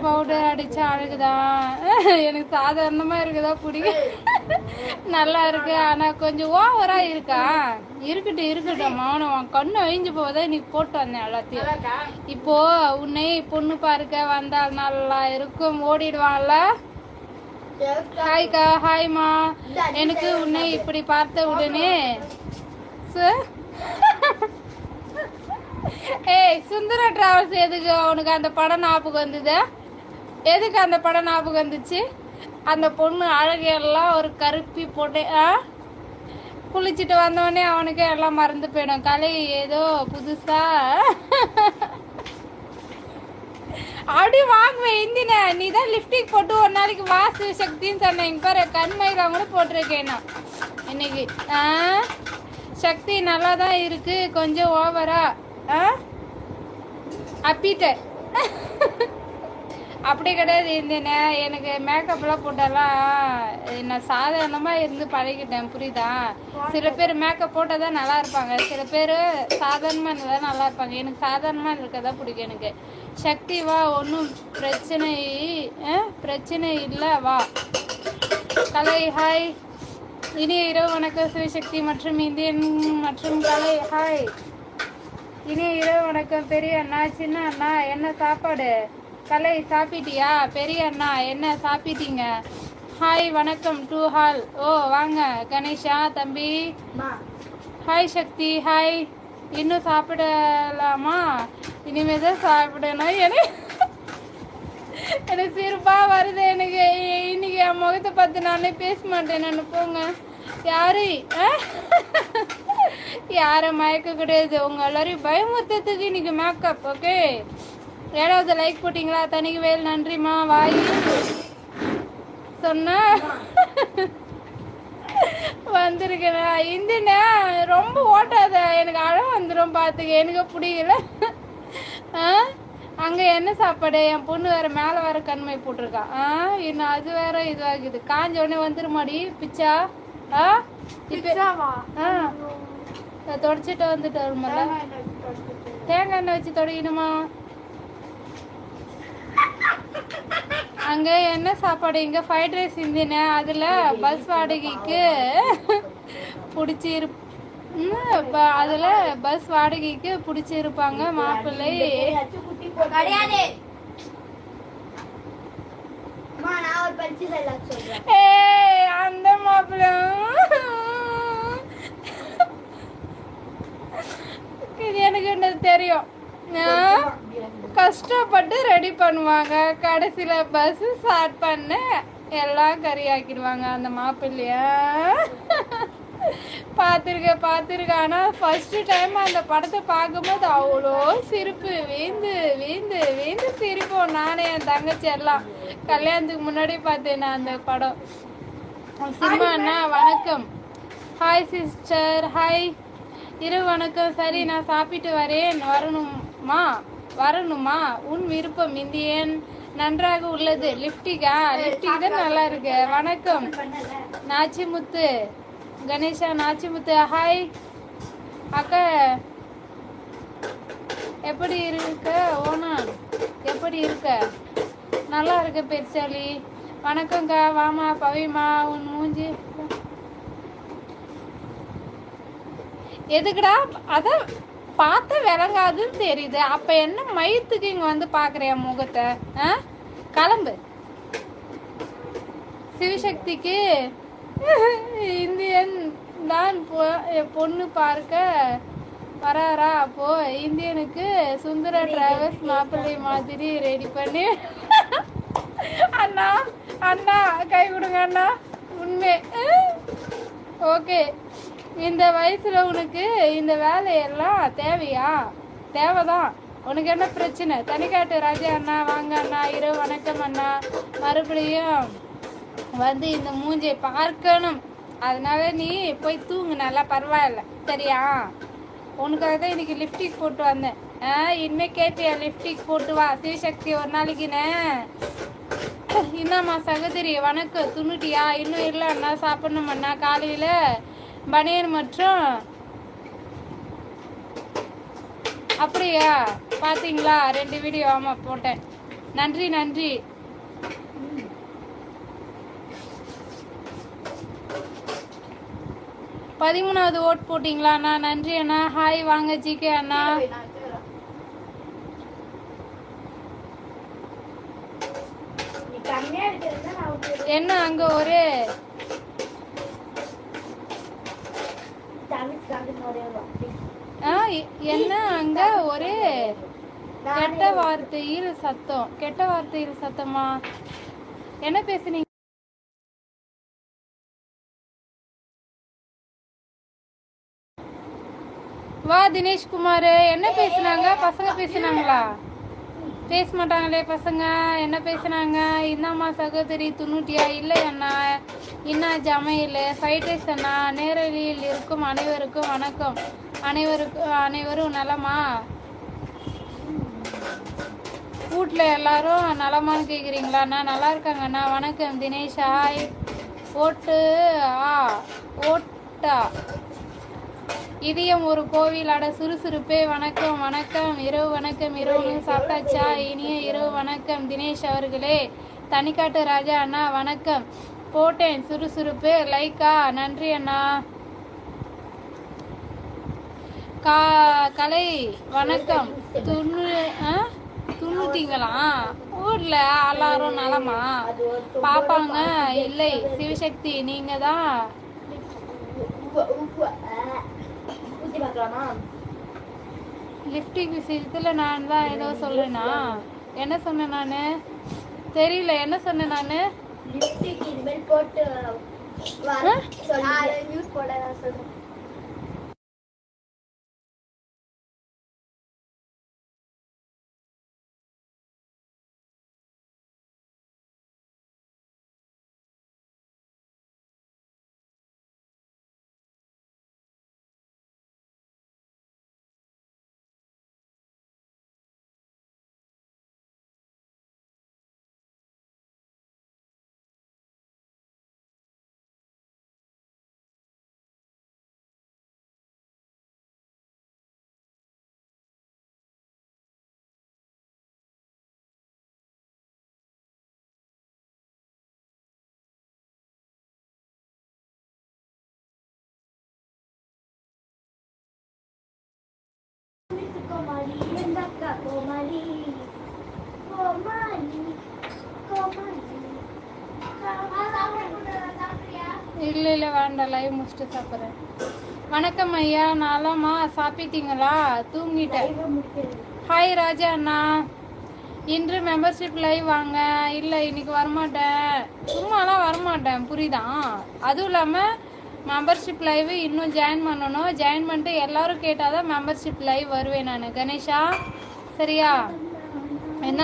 Powder அடிச்சா அழகுதான். எனக்கு சாதாரணமா இருக்குதா பிடிக்கும். நல்லா இருக்கு, ஆனா கொஞ்சம் ஓவரா இருக்கா. இருக்கட்டும் மௌனம், கண்ணு அழிஞ்சு போதா நீ போட்டு வந்தேன் எல்லாத்தையும். இப்போ உன்னை பொண்ணு பார்க்க வந்தால் நல்லா இருக்கும், ஓடிடுவான்ல. ஹாய்க்கா, ஹாய்மா. எனக்கு உன்னை இப்படி பார்த்த உடனே ஏய், சுந்தர டிராவல்ஸ் எதுக்கு உனக்கு அந்த படம் ஞாபகம் வந்தது? எதுக்கு அந்த படம் ஞாபகம் வந்துச்சு? அந்த பொண்ணு அழகையெல்லாம் ஒரு கருப்பி போட்டு குளிச்சுட்டு வந்தவொடனே அவனுக்கு எல்லாம் மறந்து போயிடும். கலை ஏதோ புதுசா அப்படி வாங்குவேன். இந்தின நீ தான் லிப்டிக் போட்டு ஒரு நாளைக்கு வாசு சக்தின்னு சொன்னேன். இங்க பாரு, கண்மைலாம் கூட போட்டிருக்கேன் நான் இன்னைக்கு. சக்தி நல்லா தான் இருக்கு, கொஞ்சம் ஓவரா அப்பிட்ட. அப்படி கிடையாது இந்தின, எனக்கு மேக்கப்லாம் போட்டாலாம் நான் சாதாரணமாக இருந்து பழகிட்டேன், புரியுதா? சில பேர் மேக்கப் போட்டால் தான் நல்லா இருப்பாங்க, சில பேர் சாதாரணமாக இருந்தால் நல்லா இருப்பாங்க. எனக்கு சாதாரணமாக இருக்கதான் பிடிக்கும். எனக்கு சக்தி வா, ஒன்றும் பிரச்சனை இல்லை, வா. கலை ஹாய், இனிய இரவு வணக்கம் சிவசக்தி மற்றும் இந்தியன் மற்றும் கலை ஹாய். இனிய இரவு வணக்கம் பெரிய அண்ணா, சின்ன அண்ணா. என்ன சாப்பாடு? கலை சாப்பிட்டியா? பெரிய அண்ணா என்ன சாப்பிட்டீங்க? ஹாய் வணக்கம் டு ஹால். ஓ வாங்க கணேஷா தம்பி. ஹாய் சக்தி ஹாய். இன்னும் சாப்பிடலாமா? இனிமே தான் சாப்பிடணும். எனக்கு சிரிப்பா வருது. எனக்கு இன்னைக்கு என் முகத்தை பார்த்து நானே பேச மாட்டேன். நான் போங்க. யாரும் மயக்க கிடையாது. உங்க எல்லாரையும் பயமுறுத்துறதுக்கு இன்னைக்கு மேக்கப். ஓகே, 7வது லைக் போட்டிங்களா? தனிக்கு வேல் நன்றிம்மா. வாய் சொன்ன வந்திருக்கேன். இந்தினா ரொம்ப ஓட்டாத, எனக்கு அழ வந்துடும் பார்த்துக்க. எனக்கு பிடிக்கல. அங்கே என்ன சாப்பாடு? என் பொண்ணு வேற மேலே வேற கண்மை போட்டிருக்கா. இன்னும் அது வேற இதுவாகுது. காஞ்ச உடனே வந்துருமாடி பிச்சா. தொடச்சிட்டு வந்துட்டு வருமால. தேங்காய் எண்ணெய் வச்சு தொடங்கணுமா? அங்க என்ன சாப்பாடு? இங்க ஃப்ரைட் ரைஸ் இருந்தேனே, அதுல பஸ் வாடகைக்கு அதுல பஸ் வாடகைக்கு பிடிச்சிருப்பாங்க மாப்பிள்ளை. அந்த மாப்பிள்ளை இது எனக்கு தெரியும். கஷ்டப்பட்டு ரெடி பண்ணுவாங்க, கடைசியில பஸ் ஸ்டார்ட் பண்ண எல்லாம் கறியாக்கிடுவாங்க அந்த மாப்பிள்ளைய. பார்த்துருக்கேன். ஆனால் ஃபர்ஸ்ட் டைம் அந்த படத்தை பார்க்கும்போது அவ்வளோ சிரிப்பு, வீந்து சிரிப்போம். நானே என் தங்கச்சி எல்லாம் கல்யாணத்துக்கு முன்னாடி பார்த்தேன் நான் அந்த படம். சினிமா அண்ணா வணக்கம். Hi sister hi. இரவு வணக்கம். சரி, நான் சாப்பிட்டு வரேன். வரணுமா? உன் விருப்பம். இந்தியன் நன்றாக உள்ளது. லிப்டிக் தான் நல்லா இருக்கு. வணக்கம் நாச்சிமுத்து. கணேஷா நாச்சிமுத்து ஹாய். அக்கா எப்படி இருக்க? ஓனா எப்படி இருக்க? நல்லா இருக்க பெருசாலி. வணக்கம்க்கா. வாமா பவிமா. உன் மூஞ்சி எதுக்குடா? அதான் பார்த்த விளங்காதுன்னு தெரியுது. அப்ப என்ன மயத்துக்கு இங்க வந்து பாக்குறியா முகத்தை? கிளம்பு. சிவசக்திக்கு இந்தியன் தான் பொண்ணு பார்க்க வராரா? அப்போ இந்தியனுக்கு சுந்தர டிராவல்ஸ் மாப்பிள்ளை மாதிரி ரெடி பண்ணி. அண்ணா கை கொடுங்க அண்ணா. உண்மை. ஓகே, இந்த வயசுல உனக்கு இந்த வேலையெல்லாம் தேவையா? தேவைதான். உனக்கு என்ன பிரச்சனை? தனிக்காட்டு ராஜா அண்ணா வாங்க அண்ணா. இரவு வணக்கம் அண்ணா. மறுபடியும் வந்து இந்த மூஞ்சியை பார்க்கணும், அதனால நீ போய் தூங்கு நல்லா, பரவாயில்ல சரியா? உனக்காக தான் இன்னைக்கு லிப்டிக் போட்டு வந்தேன். இனிமே கேட்டியா? லிப்டிக் போட்டு வா சிவசக்தி ஒரு நாளைக்குன்னு. என்னம்மா சகோதரி வணக்கம். துணுட்டியா? இன்னும் இல்லை அண்ணா, சாப்பிடணும் அண்ணா. காலையில் பனியன் மற்றும் அப்படியா? பார்த்தீங்களா 2 வீடியோ? ஆமாம் போட்டேன். நன்றி நன்றி. பதிமூணாவது ஓட் போட்டிங்களா அண்ணா? நன்றி அண்ணா. ஹாய் வாங்க ஜிகே அண்ணா. என்ன அங்க ஒரு என்ன அங்க ஒரு கெட்ட வார்த்தையில் சத்தம்? கெட்ட வார்த்தையில் சத்தமா? என்ன பேசுனீங்க? வா தினேஷ்குமார். என்ன பேசுனாங்க பசங்க? பேசுனாங்களா? பேச மாட்டாங்களே பசங்க. என்ன பேசுனாங்க? இன்னாம்மா சகோதரி துணுட்டியா? இல்லை அண்ணா. இன்னா ஜமையில் ஃப்ரைட் ரைஸ் அண்ணா. நேரலியில் இருக்கும் அனைவருக்கும் வணக்கம். அனைவரும் நலமா? வீட்டில் எல்லாரும் நலமான்னு கேட்குறீங்களா அண்ணா? நல்லா இருக்காங்கண்ணா. வணக்கம் தினேஷ். ஹாய். ஓட்டா இதயம் ஒரு கோவில் அட சுறுசுறுப்பே. வணக்கம் வணக்கம். இரவு வணக்கம். இரவு சாப்பிட்டாச்சா? இனிய இரவு வணக்கம் தினேஷ் அவர்களே. தனிக்காட்டு ராஜா அண்ணா வணக்கம். போட்டேன் சுறுசுறுப்பு லைக்கா. நன்றி அண்ணா. கலை வணக்கம். துண்ணுட்டீங்களா? ஊர்ல எல்லாரும் நலமா? பாப்பாங்க இல்லை சிவசக்தி நீங்க தான். லிப்டிக் விஷயத்துல நான் தான் ஏதோ சொல்றேனா? என்ன சொன்னேன் நானு? தெரியல என்ன சொன்னேன் நானு? லிப்டிக் இனிமேல் போட்டு நியூஸ் போட சொல்றேன். இல்லை வேண்டாம். லைவ் முடிச்சுட்டு சாப்பிட்றேன். வணக்கம் ஐயா. நலமா? சாப்பிட்டீங்களா? தூங்கிட்டேன். ஹாய் ராஜா அண்ணா. இன்று மெம்பர்ஷிப் லைவ் வாங்க. இல்லை இன்னைக்கு வரமாட்டேன். சும்மாலாம் வரமாட்டேன் புரியுதா? அதுவும் இல்லாமல் மெம்பர்ஷிப் லைவ் இன்னும் ஜாயின் பண்ணணும். ஜாயின் பண்ணிட்டு எல்லாரும் கேட்டால் தான் மெம்பர்ஷிப் லைவ் வருவேன் நான். கணேஷா சரியா? என்ன